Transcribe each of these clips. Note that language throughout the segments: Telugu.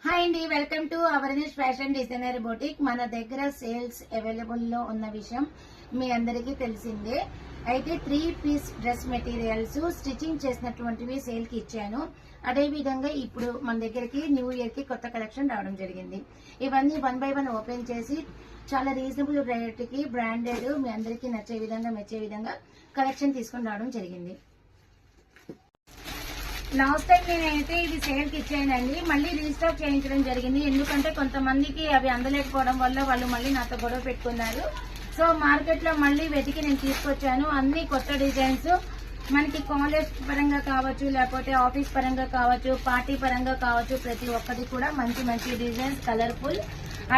హాయ్ అండి, welcome to awareness fashion designer boutique. మన దగ్గర సేల్స్ అవైలబుల్ లో ఉన్న విషయం మీ అందరికీ తెలిసిందే. అయితే 3 పీస్ డ్రెస్ మెటీరియల్స్ స్టిచ్చింగ్ చేసినటువంటివి సేల్ కి ఇచ్చాను. అదే విధంగా ఇప్పుడు మన దగ్గరికి న్యూ ఇయర్ కి కొత్త కలెక్షన్ రావడం జరిగింది. ఇవన్నీ 1 by 1 ఓపెన్ చేసి చాలా రీజనబుల్ రేట్ కి బ్రాండెడ్ మీ అందరికీ నచ్చే విధంగా మెచ్చే విధంగా కలెక్షన్ తీసుకుని రావడం జరిగింది. లాస్ట్ టైం నేనైతే ఇది సేల్ కి ఇచ్చానండి, మళ్ళీ రీస్టాక్ చేయించడం జరిగింది. ఎందుకంటే కొంతమందికి అవి అందలేకపోవడం వల్ల వాళ్ళు మళ్ళీ నాతో గొడవ పెట్టుకున్నారు. సో మార్కెట్ లో మళ్ళీ వెతికి నేను తీసుకొచ్చాను. అన్ని కొత్త డిజైన్స్ మనకి కాలేజ్ పరంగా కావచ్చు, లేకపోతే ఆఫీస్ పరంగా కావచ్చు, పార్టీ పరంగా కావచ్చు, ప్రతి ఒక్కటి కూడా మంచి మంచి డిజైన్స్, కలర్ఫుల్,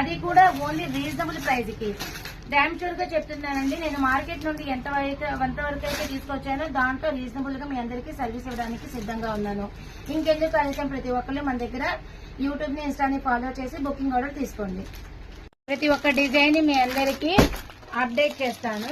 అది కూడా ఓన్లీ రీజనబుల్ ప్రైస్ కి. డామ్ షూర్ గా చెప్తున్నానండి, నేను మార్కెట్ నుండి ఎంతవరకు అయితే తీసుకొచ్చానో దాంట్లో రీజనబుల్ గా మీ అందరికీ సర్వీస్ ఇవ్వడానికి సిద్ధంగా ఉన్నాను. ఇంకెందుకు ఆలస్యం, ప్రతి ఒక్కళ్ళు మన దగ్గర యూట్యూబ్ ని, ఇన్స్టాని ఫాలో చేసి బుకింగ్ ఆర్డర్ తీసుకోండి. ప్రతి ఒక్క డిజైన్ ని మీ అందరికీ అప్డేట్ చేస్తాను.